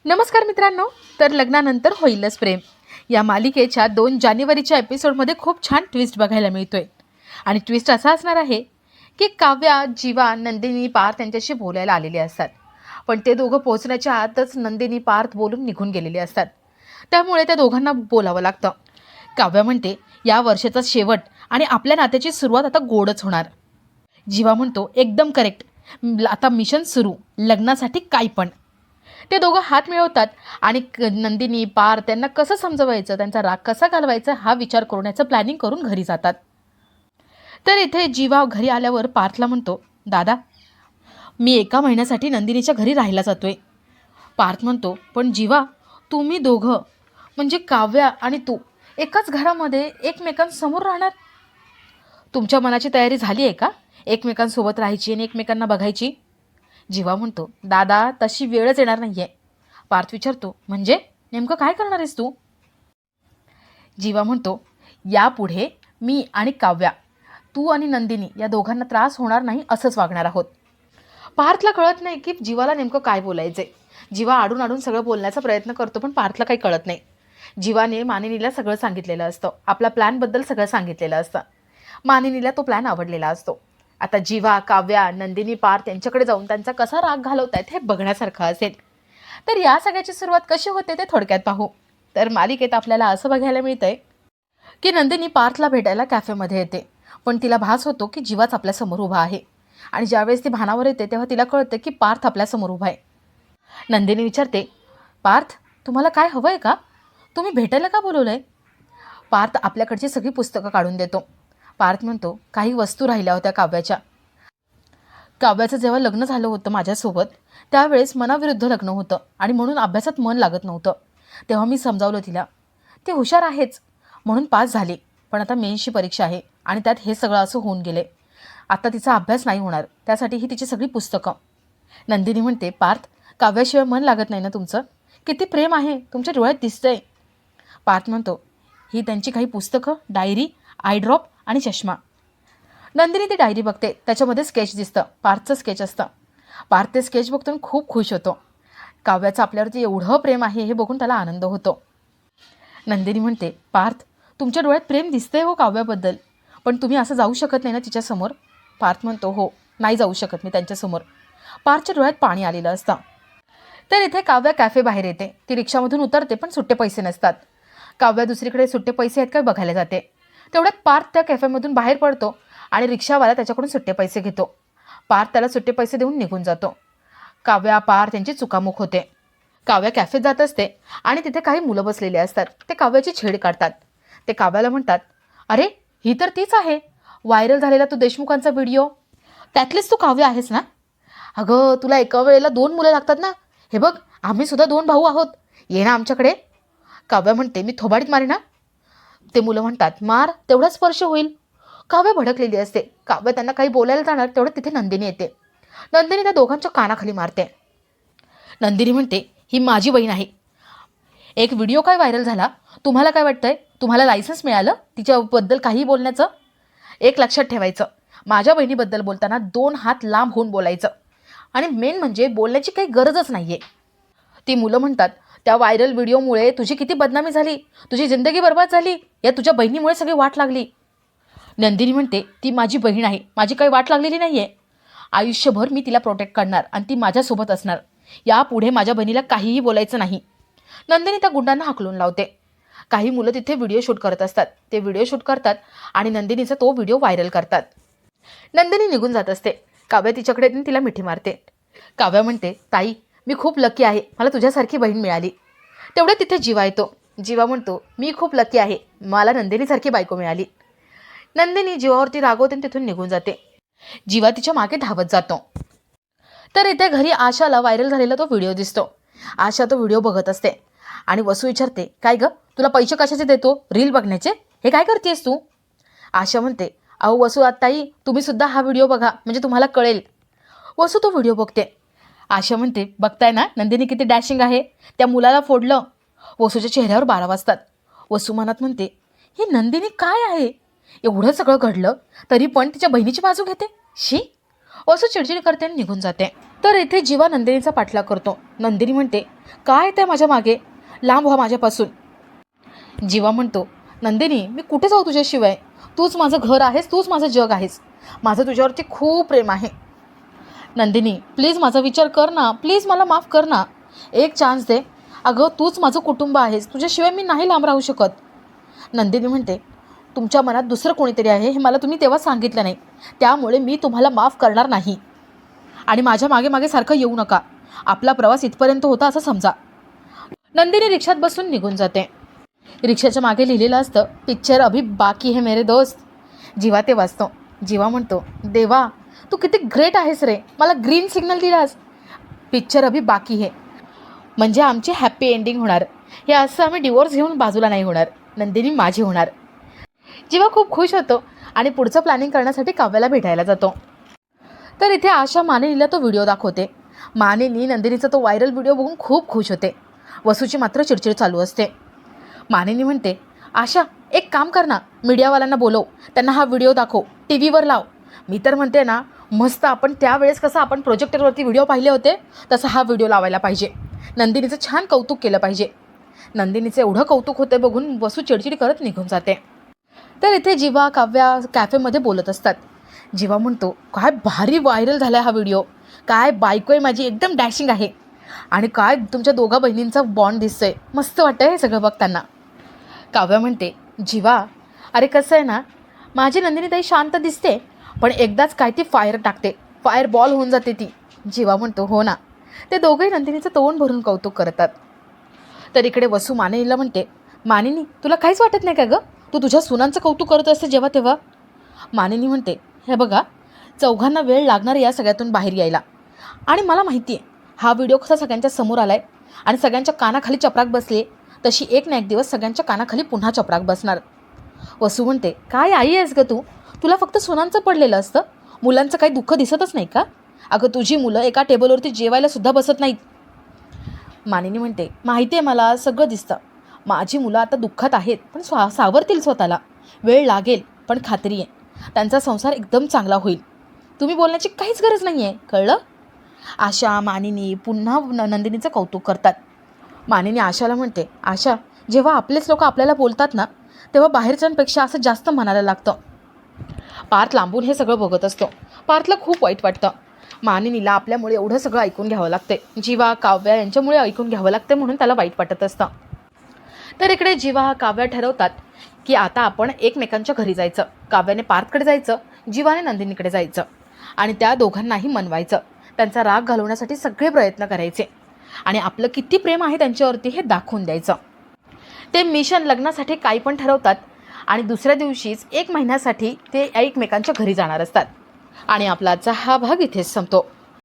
नमस्कार मित्रांनो. तर लग्नानंतर होईलच प्रेम या मालिकेच्या 2 जानेवारीच्या एपिसोडमध्ये खूप छान ट्विस्ट बघायला मिळतोय. आणि ट्विस्ट असा असणार आहे की काव्या, जीवा, नंदिनी, पार्थ यांच्याशी बोलायला आलेले असतात. पण ते दोघं पोहोचण्याच्या आतच नंदिनी, पार्थ बोलून निघून गेलेले असतात. त्यामुळे त्या दोघांना बोलावं लागतं. काव्या म्हणते, या वर्षाचा शेवट आणि आपल्या नात्याची सुरुवात आता गोडच होणार. जीवा म्हणतो, एकदम करेक्ट. आता मिशन सुरू, लग्नासाठी काही पण. ते दोघं हात मिळवतात आणि नंदिनी, पार त्यांना कसं समजवायचं, त्यांचा राग कसा घालवायचा हा विचार करण्याचं प्लॅनिंग करून घरी जातात. तर इथे जीवा घरी आल्यावर पार्थला म्हणतो, दादा मी 1 महिन्यासाठी नंदिनीच्या घरी राहायला जातोय. पार्थ म्हणतो, पण जीवा तुम्ही दोघं म्हणजे काव्या आणि तू एकाच घरामध्ये एकमेकांसमोर राहणार? तुमच्या मनाची तयारी झाली आहे का एकमेकांसोबत राहायची आणि एकमेकांना बघायची? जीवा म्हणतो, दादा तशी वेळच येणार नाही आहे. पार्थ विचारतो, म्हणजे नेमकं काय करणार आहेस तू? जीवा म्हणतो, यापुढे मी आणि काव्या, तू आणि नंदिनी या दोघांना त्रास होणार नाही असंच वागणार आहोत. पार्थला कळत नाही की जीवाला नेमकं काय बोलायचं आहे. जीवा आडून आडून सगळं बोलण्याचा प्रयत्न करतो, पण पार्थला काही कळत नाही. जीवाने मानिनीला सगळं सांगितलेलं असतं, आपल्या प्लॅनबद्दल सगळं सांगितलेलं असतं. मानिनीला तो प्लॅन आवडलेला असतो. आता जीवा, काव्या, नंदिनी, पार्थ यांच्याकडे जाऊन त्यांचा कसा राग घालवतायत हे बघण्यासारखं असेल. तर या सगळ्याची सुरुवात कशी होते ते थोडक्यात पाहू. तर मालिकेत आपल्याला असं बघायला मिळतंय की नंदिनी पार्थला भेटायला कॅफेमध्ये येते, पण तिला भास होतो की जीवाच आपल्यासमोर उभा आहे. आणि ज्यावेळेस ती भानावर येते तेव्हा तिला कळतं की पार्थ आपल्यासमोर उभा आहे. नंदिनी विचारते, पार्थ तुम्हाला काय हवं आहे का? तुम्ही भेटायला का बोलवलं आहे? पार्थ आपल्याकडची सगळी पुस्तकं काढून देतो. पार्थ म्हणतो, काही वस्तू राहिल्या होत्या काव्याच्या. काव्याचं जेव्हा लग्न झालं होतं माझ्यासोबत त्यावेळेस मनाविरुद्ध लग्न होतं आणि म्हणून अभ्यासात मन लागत नव्हतं. तेव्हा मी समजावलं तिला. ती हुशार आहेच म्हणून पास झाली, पण आता मेन्सची परीक्षा आहे आणि त्यात हे सगळं असं होऊन गेले. आता तिचा अभ्यास नाही होणार, त्यासाठी ही तिची सगळी पुस्तकं. नंदिनी म्हणते, पार्थ काव्याशिवाय मन लागत नाही ना तुमचं? किती प्रेम आहे तुमच्या डोळ्यात दिसतंय. पार्थ म्हणतो, ही त्यांची काही पुस्तकं, डायरी, आयड्रॉप आणि चष्मा. नंदिनी ती डायरी बघते, त्याच्यामध्ये स्केच दिसतं, पार्थचं स्केच असतं. पार्थ ते स्केच बघतो खूप खुश होतो. काव्याचं आपल्यावरती एवढं प्रेम आहे हे बघून त्याला आनंद होतो. नंदिनी म्हणते, पार्थ तुमच्या डोळ्यात प्रेम दिसतंय हो काव्याबद्दल, पण तुम्ही असं जाऊ शकत नाही ना तिच्यासमोर? पार्थ म्हणतो, हो नाही जाऊ शकत मी त्यांच्यासमोर. पार्थच्या डोळ्यात पाणी आलेलं असतं. तर इथे काव्या कॅफे बाहेर येते. ती रिक्षामधून उतरते, पण सुट्टे पैसे नसतात. काव्या दुसरीकडे सुट्टे पैसे आहेत काय बघायला जाते. तेवढ्यात पार्थ त्या कॅफेमधून बाहेर पडतो आणि रिक्षावाला त्याच्याकडून सुट्टे पैसे घेतो. पार्थ त्याला सुट्टे पैसे देऊन निघून जातो. काव्या, पार्थ यांची चुकामुक होते. काव्या कॅफेत जात असते आणि तिथे काही मुलं बसलेले असतात. ते काव्याची छेड काढतात. ते काव्याला म्हणतात, अरे ही तर तीच आहे, व्हायरल झालेला तो देशमुखांचा व्हिडिओ, त्यातलीच तू काव्य आहेस ना? अगं तुला एका वेळेला 2 मुलं लागतात ना? हे बघ आम्ही सुद्धा 2 भाऊ आहोत, ये ना आमच्याकडे. काव्या म्हणते, मी थोबाडीत मारे ना? ते मुलं म्हणतात, मार तेवढा स्पर्श होईल. काव्या भडकलेली असते. काव्या त्यांना काही बोलायला जाणार तेवढं तिथे नंदिनी येते. नंदिनी त्या दोघांच्या कानाखाली मारते. नंदिनी म्हणते, ही माझी बहीण आहे. एक व्हिडिओ काय व्हायरल झाला, तुम्हाला काय वाटतंय? तुम्हाला लायसन्स मिळालं तिच्याबद्दल काही बोलण्याचं? एक लक्षात ठेवायचं, माझ्या बहिणीबद्दल बोलताना 2 हात लांब होऊन बोलायचं. आणि मेन म्हणजे बोलण्याची काही गरजच नाही आहे. ती मुलं म्हणतात, त्या व्हायरल व्हिडिओमुळे तुझी किती बदनामी झाली, तुझी जिंदगी बर्बाद झाली, या तुझ्या बहिणीमुळे सगळी वाट लागली. नंदिनी म्हणते, ती माझी बहीण आहे, माझी काही वाट लागलेली नाही आहे. आयुष्यभर मी तिला प्रोटेक्ट करणार आणि ती माझ्यासोबत असणार. यापुढे माझ्या बहिणीला काहीही बोलायचं नाही. नंदिनी त्या गुंडांना हाकलून लावते. काही मुलं तिथे व्हिडिओ शूट करत असतात. ते व्हिडिओ शूट करतात आणि नंदिनीचा तो व्हिडिओ व्हायरल करतात. नंदिनी निघून जात असते. काव्या तिच्याकडे येऊन तिला मिठी मारते. काव्या म्हणते, ताई मी खूप लकी आहे, मला तुझ्यासारखी बहीण मिळाली. तेवढे तिथे जीवा येतो. जीवा म्हणतो, मी खूप लकी आहे, मला नंदिनीसारखी बायको मिळाली. नंदिनी जीवावरती रागवते तिथून निघून जाते. जीवा तिच्या मागे धावत जातो. तर इथे घरी आशाला व्हायरल झालेला तो व्हिडिओ दिसतो. आशा तो व्हिडिओ बघत असते आणि वसू विचारते, काय गं तुला पैसे कशाचे देतो, रील बघण्याचे? हे काय करतेस तू? आशा म्हणते, अहो वसू आत्ताई तुम्ही सुद्धा हा व्हिडिओ बघा म्हणजे तुम्हाला कळेल. वसू तो व्हिडिओ बघते. आशा म्हणते, बघताय ना नंदिनी किती डॅशिंग आहे, त्या मुलाला फोडलं. वसूच्या चेहऱ्यावर 12 वाजतात. वसू मनात म्हणते, ही नंदिनी काय आहे, एवढं सगळं घडलं तरी पण तिच्या बहिणीची बाजू घेते. शी. वसू चिडचिड करते आणि निघून जाते. तर इथे जीवा नंदिनीचा पाठलाग करतो. नंदिनी म्हणते, काय ते माझ्या मागे, लांब व्हा माझ्यापासून. जीवा म्हणतो, नंदिनी मी कुठे जाऊ तुझ्याशिवाय, तूच माझं घर आहेस, तूच माझं जग आहेस, माझं तुझ्यावरती खूप प्रेम आहे. नंदिनी प्लीज माझा विचार कर ना, प्लीज मला माफ कर ना, एक चान्स दे. अगं तूच माझं कुटुंब आहेस, तुझ्याशिवाय मी नाही लांब राहू शकत. नंदिनी म्हणते, तुमच्या मनात दुसरं कोणीतरी आहे हे मला तुम्ही तेव्हा सांगितलं नाही, त्यामुळे मी तुम्हाला माफ करणार नाही. आणि माझ्या मागे मागे सारखं येऊ नका, आपला प्रवास इथपर्यंत होता असं समजा. नंदिनी रिक्षात बसून निघून जाते. रिक्षाच्या मागे लिहिलेलं असतं, पिक्चर अभी बाकी है मेरे दोस्त. जीवा ते वाचतो. जीवा म्हणतो, देवा तू किती ग्रेट आहेस रे, मला ग्रीन सिग्नल दिलास. पिक्चर अभी बाकी है म्हणजे आमची हॅप्पी एंडिंग होणार, हे असं आम्ही डिवोर्स घेऊन बाजूला नाही होणार, नंदिनी माझी होणार. जीवा खूप खुश होतो आणि पुढचं प्लॅनिंग करण्यासाठी काव्याला भेटायला जातो. तर इथे आशा मानिनीला तो व्हिडिओ दाखवते. मानिनी नंदिनीचा तो व्हायरल व्हिडिओ बघून खूप खुश होते. वसूची मात्र चिडचिड चालू असते. मानिनी म्हणते, आशा एक काम कर ना, मीडियावाल्यांना बोलव, त्यांना हा व्हिडिओ दाखव, टी व्हीवर लाव. मी तर म्हणते ना, मस्त आपण त्यावेळेस कसं आपण प्रोजेक्टरवरती व्हिडिओ पाहिले होते तसा हा व्हिडिओ लावायला पाहिजे, नंदिनीचं छान कौतुक केलं पाहिजे. नंदिनीचं एवढं कौतुक होते बघून वसू चिडचिड करत निघून जाते. तर इथे जीवा काव्या कॅफेमध्ये बोलत असतात. जीवा म्हणतो, काय भारी व्हायरल झाला हा व्हिडिओ, काय बायको आहे माझी, एकदम डॅशिंग आहे, आणि काय तुमच्या दोघा बहिणींचा बॉन्ड दिसतोय, मस्त वाटतं हे सगळं बघताना. काव्या म्हणते, जीवा अरे कसं आहे ना, माझी नंदिनी ताई शांत दिसते, पण एकदाच काय ती फायर टाकते, फायर बॉल होऊन जाते ती. जीवा म्हणतो, हो ना. ते दोघंही नंदिनीचं तोंड भरून कौतुक करतात. तर इकडे वसू मानिनीला म्हणते, मानिनी तुला काहीच वाटत नाही का गं, तू तुझ्या सुनांचं कौतुक करत असते जेव्हा तेव्हा. मानिनी म्हणते, हे बघा चौघांना वेळ लागणार या सगळ्यातून बाहेर यायला, आणि मला माहिती आहे हा व्हिडिओ कसा सगळ्यांच्या समोर आला आहे आणि सगळ्यांच्या कानाखाली चपराक बसली आहे, तशी एक ना एक दिवस सगळ्यांच्या कानाखाली पुन्हा चपराक बसणार. वसू म्हणते, काय आई आहेस गं तू, तुला फक्त सुनांचं पडलेलं असतं, मुलांचं काही दुःख दिसतच नाही का. अगं तुझी मुलं एका टेबलवरती जेवायला सुद्धा बसत नाहीत. मानिनी म्हणते, माहिती आहे मला सगळं दिसतं, माझी मुलं आता दुःखात आहेत पण सावरतील स्वतःला, वेळ लागेल पण खात्री आहे त्यांचा संसार एकदम चांगला होईल, तुम्ही बोलण्याची काहीच गरज नाही आहे, कळलं. आशा मानिनी पुन्हा नंदिनीचं कौतुक करतात. मानिनी आशाला म्हणते, आशा जेव्हा आपलेच लोक आपल्याला बोलतात ना, तेव्हा बाहेरच्यांपेक्षा असं जास्त म्हणायला लागतं. पार्थ लांबून हे सगळं बघत असतो. पार्थला खूप वाईट वाटतं. मानिनीला आपल्यामुळे एवढं सगळं ऐकून घ्यावं लागते, जीवा काव्या यांच्यामुळे ऐकून घ्यावं लागते, म्हणून त्याला वाईट वाटत असतं. तर इकडे जीवा काव्या ठरवतात की आता आपण एकमेकांच्या घरी जायचं, काव्याने पार्थकडे जायचं, जीवाने नंदिनीकडे जायचं, आणि त्या दोघांनाही मनवायचं, त्यांचा राग घालवण्यासाठी सगळे प्रयत्न करायचे, आणि आपलं किती प्रेम आहे त्यांच्यावरती हे दाखवून द्यायचं. ते मिशन लग्नासाठी काही पण ठरवतात, आणि दुसऱ्या दिवशीच 1 महिन्यासाठी ते एकमेकांच्या घरी जाणार असतात. आणि आपला आजचा हा भाग इथेच संपतो.